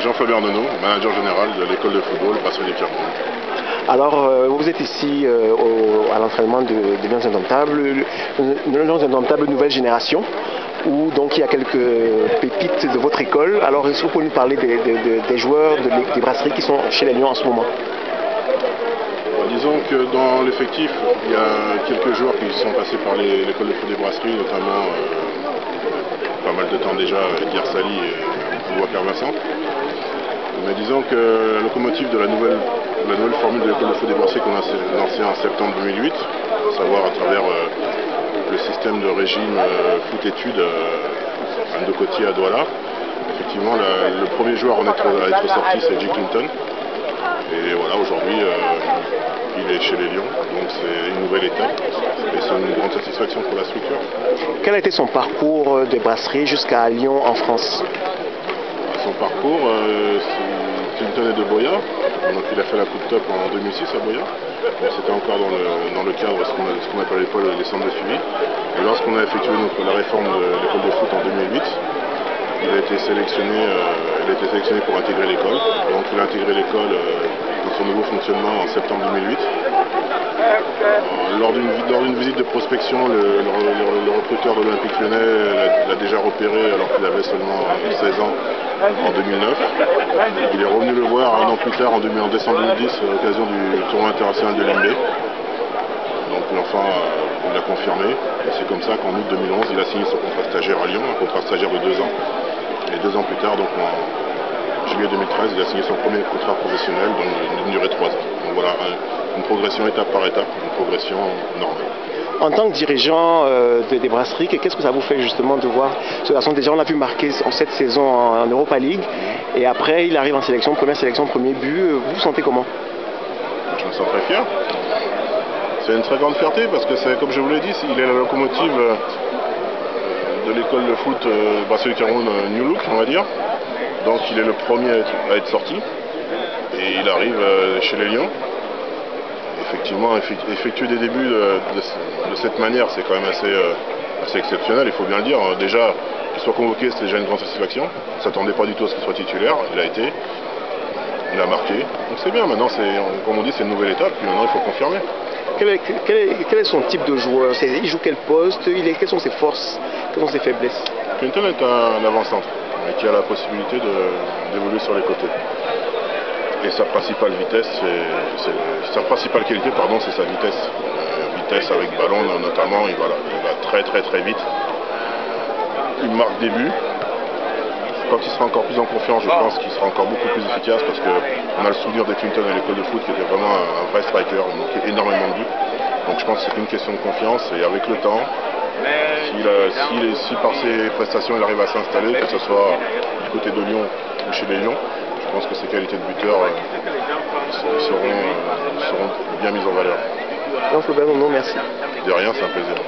Jean-Fabien Arnaud, manager général de l'école de football Brasserie du Cameroun. Alors, vous êtes ici à l'entraînement de Lions Indomptables nouvelle génération, où donc il y a quelques pépites de votre école. Alors, est-ce que vous pouvez nous parler des joueurs des brasseries qui sont chez les Lions en ce moment? Disons que dans l'effectif, il y a quelques joueurs qui sont passés par l'école de foot des brasseries, notamment pas mal de temps déjà, Guy Sali et Boubacar Vincent. Mais disons que la locomotive de la nouvelle formule de l'école de foot des brasseries qu'on a lancée en septembre 2008, à savoir à travers le système de régime foot-études à Ndokotié à Douala. Effectivement, le premier joueur à être sorti, c'est Jay Clinton. Et voilà, aujourd'hui, il est chez les Lions, donc c'est une nouvelle étape et c'est une grande satisfaction pour la structure. Quel a été son parcours de brasserie jusqu'à Lyon en France? Son parcours, Clinton est de Boya, donc il a fait la Coupe Top en 2006 à Boya. C'était encore dans le cadre de ce qu'on appelle à l'époque les centres de suivi. Et lorsqu'on a effectué la réforme de l'école de foot en 2008, il a été sélectionné pour intégrer l'école. Donc il a intégré l'école dans son nouveau fonctionnement en septembre 2008. Lors d'une visite de prospection, le recruteur de l'Olympique Lyonnais l'a déjà repéré alors qu'il avait seulement 16 ans en 2009. Il est revenu le voir un an plus tard, en décembre 2010, à l'occasion du tournoi international de Limbé. Donc l'enfant l'a confirmé. Et c'est comme ça qu'en août 2011, il a signé son contrat stagiaire à Lyon, un contrat stagiaire de 2 ans. Et 2 ans plus tard, donc en juillet 2013, il a signé son premier contrat professionnel d'une durée de 3 ans. Donc voilà, une progression étape par étape, une progression normale. En tant que dirigeant des brasseries, qu'est-ce que ça vous fait justement de voir ce garçon? Déjà, on l'a vu marquer en cette saison en Europa League, et après il arrive en sélection, première sélection, premier but. Vous vous sentez comment? Je me sens très fier. C'est une très grande fierté parce que, comme je vous l'ai dit, il est la locomotive de l'école de foot Brasserie du Cameroun New Look, on va dire. Donc il est le premier à être sorti et il arrive chez les Lions. Effectivement, effectuer des débuts de cette manière, c'est quand même assez exceptionnel, il faut bien le dire. Déjà, qu'il soit convoqué, c'était déjà une grande satisfaction. On ne s'attendait pas du tout à ce qu'il soit titulaire, il a été, il a marqué. Donc c'est bien, maintenant, comme on dit, c'est une nouvelle étape, puis maintenant il faut confirmer. Quel est son type de joueur? Il joue quel poste? Quelles sont ses forces? Quelles sont ses faiblesses? Clinton est un avant-centre qui a la possibilité d'évoluer sur les côtés. Et sa principale vitesse, sa principale qualité, c'est sa vitesse. Vitesse avec ballon notamment, il va très très très vite. Il marque des buts. Quand il sera encore plus en confiance, je pense qu'il sera encore beaucoup plus efficace parce qu'on a le souvenir de Clinton à l'école de foot qui était vraiment un vrai striker, il manquait énormément de buts. Donc je pense que c'est une question de confiance et avec le temps, si par ses prestations il arrive à s'installer, que ce soit du côté de Lyon ou chez les Lions, je pense que ses qualités de buteur seront bien mises en valeur. Jean-Fabien Arnaud, merci. De rien, c'est un plaisir.